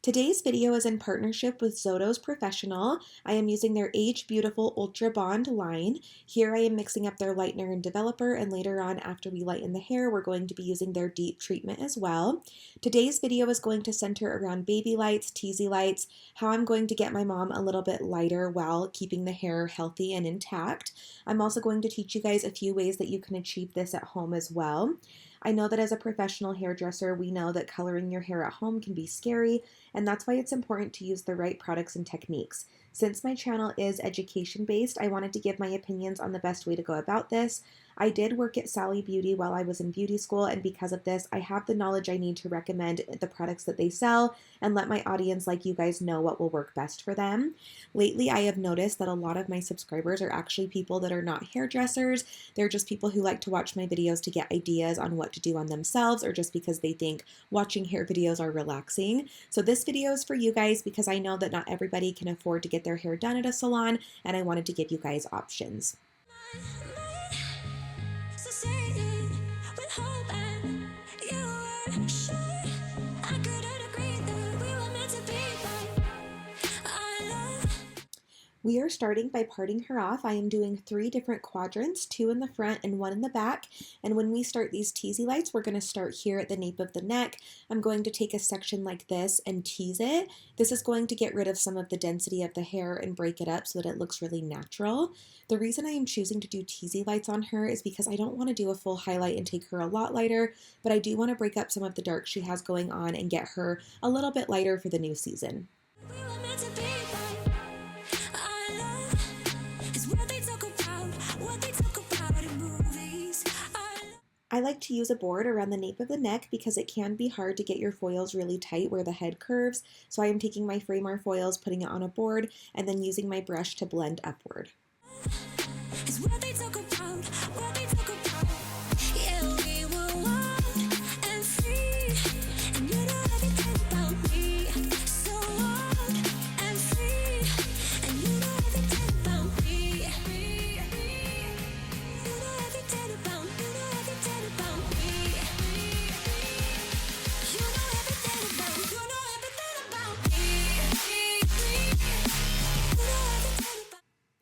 Today's video is in partnership with Zotos Professional. I am using their AGEbeautiful Ultra Bond line. Here I am mixing up their lightener and developer, and later on after we lighten the hair, we're going to be using their deep treatment as well. Today's video is going to center around baby lights, teasy lights, how I'm going to get my mom a little bit lighter while keeping the hair healthy and intact. I'm also going to teach you guys a few ways that you can achieve this at home as well. I know that as a professional hairdresser, we know that coloring your hair at home can be scary, and that's why it's important to use the right products and techniques. Since my channel is education-based, I wanted to give my opinions on the best way to go about this. I did work at Sally Beauty while I was in beauty school, and because of this, I have the knowledge I need to recommend the products that they sell and let my audience like you guys know what will work best for them. Lately, I have noticed that a lot of my subscribers are actually people that are not hairdressers. They're just people who like to watch my videos to get ideas on what to do on themselves, or just because they think watching hair videos are relaxing. So this video is for you guys because I know that not everybody can afford to get their hair done at a salon, and I wanted to give you guys options. We are starting by parting her off. I am doing 3 different quadrants, 2 in the front and 1 in the back. And when we start these teasy lights, we're going to start here at the nape of the neck. I'm going to take a section like this and tease it. This is going to get rid of some of the density of the hair and break it up so that it looks really natural. The reason I am choosing to do teasy lights on her is because I don't want to do a full highlight and take her a lot lighter, but I do want to break up some of the dark she has going on and get her a little bit lighter for the new season. I like to use a board around the nape of the neck because it can be hard to get your foils really tight where the head curves. So I am taking my Framer foils, putting it on a board, and then using my brush to blend upward.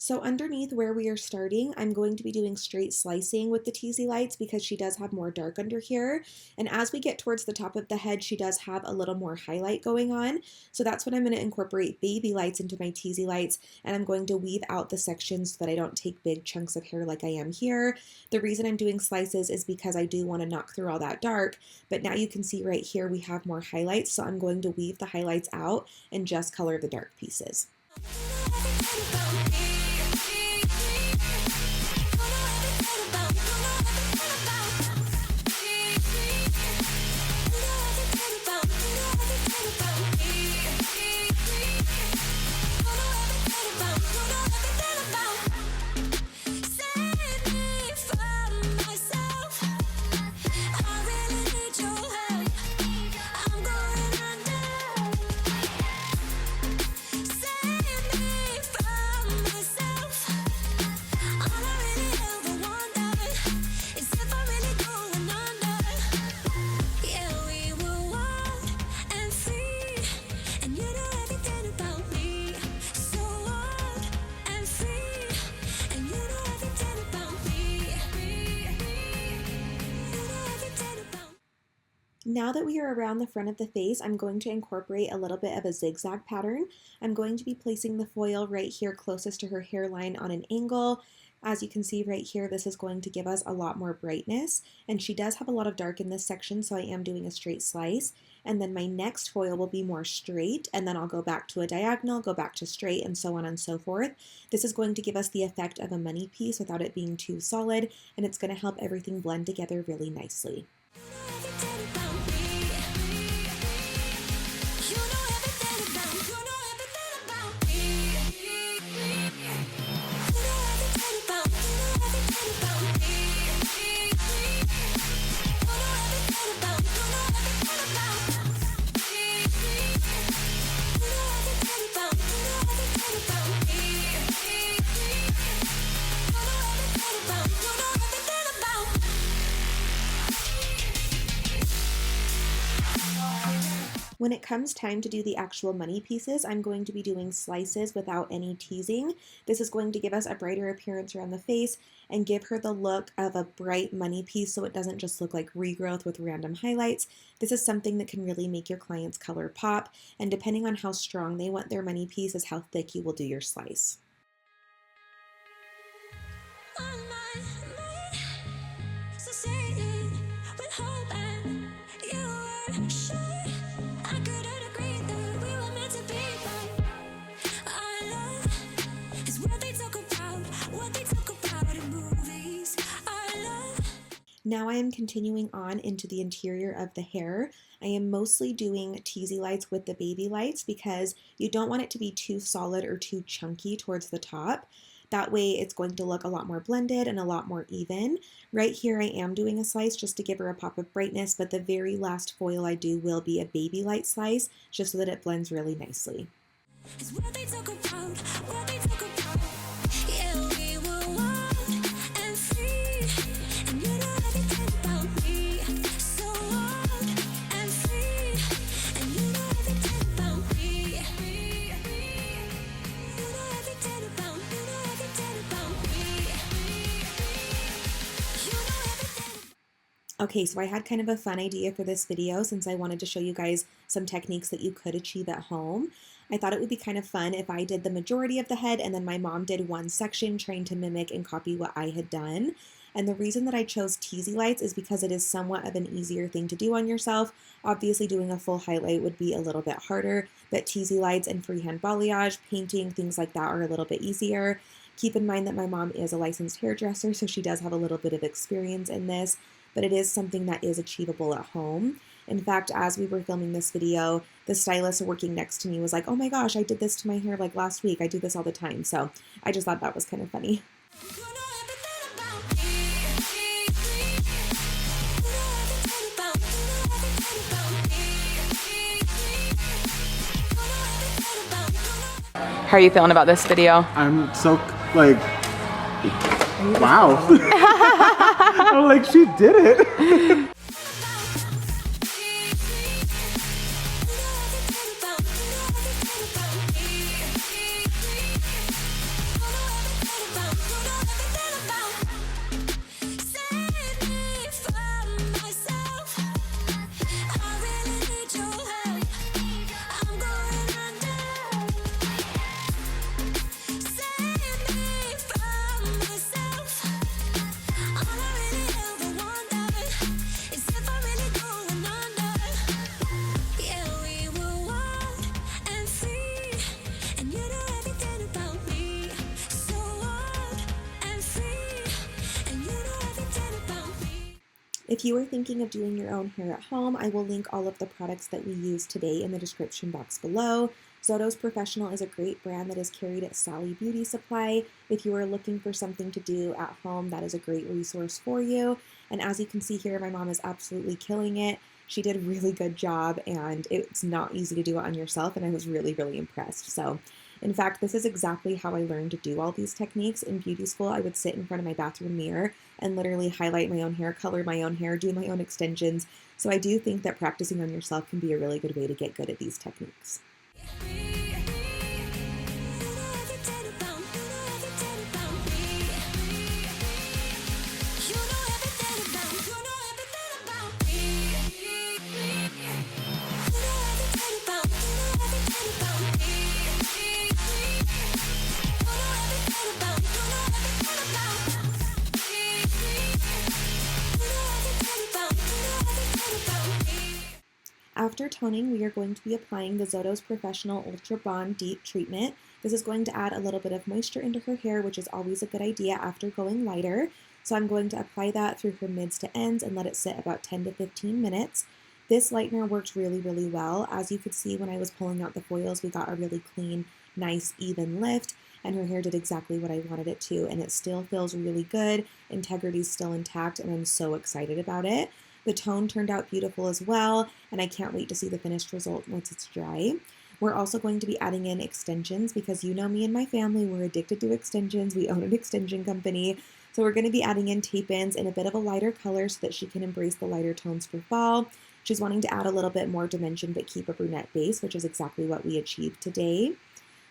So underneath where we are starting, I'm going to be doing straight slicing with the teasy lights because she does have more dark under here. And as we get towards the top of the head, she does have a little more highlight going on. So that's when I'm going to incorporate baby lights into my teasy lights, and I'm going to weave out the sections so that I don't take big chunks of hair like I am here. The reason I'm doing slices is because I do want to knock through all that dark, but now you can see right here we have more highlights, so I'm going to weave the highlights out and just color the dark pieces. Now that we are around the front of the face, I'm going to incorporate a little bit of a zigzag pattern. I'm going to be placing the foil right here closest to her hairline on an angle. As you can see right here, this is going to give us a lot more brightness, and she does have a lot of dark in this section, so I am doing a straight slice. And then my next foil will be more straight, and then I'll go back to a diagonal, go back to straight, and so on and so forth. This is going to give us the effect of a money piece without it being too solid, and it's going to help everything blend together really nicely. When it comes time to do the actual money pieces, I'm going to be doing slices without any teasing. This is going to give us a brighter appearance around the face and give her the look of a bright money piece so it doesn't just look like regrowth with random highlights. This is something that can really make your client's color pop, and depending on how strong they want their money piece is how thick you will do your slice. Now I am continuing on into the interior of the hair. I am mostly doing teasy lights with the baby lights because you don't want it to be too solid or too chunky towards the top. That way it's going to look a lot more blended and a lot more even. Right here I am doing a slice just to give her a pop of brightness, but the very last foil I do will be a baby light slice just so that it blends really nicely. Okay, so I had kind of a fun idea for this video since I wanted to show you guys some techniques that you could achieve at home. I thought it would be kind of fun if I did the majority of the head and then my mom did one section trying to mimic and copy what I had done. And the reason that I chose teasy lights is because it is somewhat of an easier thing to do on yourself. Obviously doing a full highlight would be a little bit harder, but teasy lights and freehand balayage, painting, things like that are a little bit easier. Keep in mind that my mom is a licensed hairdresser, so she does have a little bit of experience in this, but it is something that is achievable at home. In fact, as we were filming this video, the stylist working next to me was like, oh my gosh, I did this to my hair like last week. I do this all the time. So I just thought that was kind of funny. How are you feeling about this video? I'm so, like, wow. I'm like, she did it. If you are thinking of doing your own hair at home, I will link all of the products that we use today in the description box below. Zotos Professional is a great brand that is carried at Sally Beauty Supply. If you are looking for something to do at home, that is a great resource for you. And as you can see here, my mom is absolutely killing it. She did a really good job, and it's not easy to do it on yourself, and I was really, really impressed. So, in fact, this is exactly how I learned to do all these techniques. In beauty school, I would sit in front of my bathroom mirror and literally highlight my own hair, color my own hair, do my own extensions. So I do think that practicing on yourself can be a really good way to get good at these techniques. After toning, we are going to be applying the Zotos Professional Ultra Bond Deep Treatment. This is going to add a little bit of moisture into her hair, which is always a good idea after going lighter. So I'm going to apply that through her mids to ends and let it sit about 10 to 15 minutes. This lightener worked really, really well. As you could see when I was pulling out the foils, we got a really clean, nice, even lift, and her hair did exactly what I wanted it to, and it still feels really good. Integrity's still intact, and I'm so excited about it. The tone turned out beautiful as well, and I can't wait to see the finished result once it's dry. We're also going to be adding in extensions because you know me and my family, we're addicted to extensions. We own an extension company. So we're going to be adding in tape-ins in a bit of a lighter color so that she can embrace the lighter tones for fall. She's wanting to add a little bit more dimension but keep a brunette base, which is exactly what we achieved today.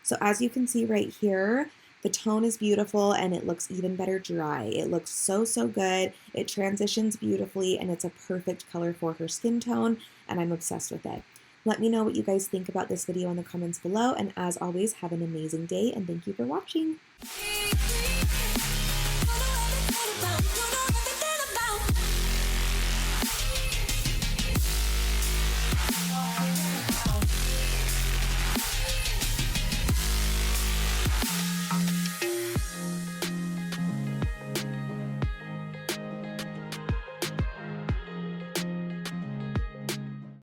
So as you can see right here, the tone is beautiful and it looks even better dry. It looks so, so good. It transitions beautifully and it's a perfect color for her skin tone, and I'm obsessed with it. Let me know what you guys think about this video in the comments below, and as always, have an amazing day and thank you for watching.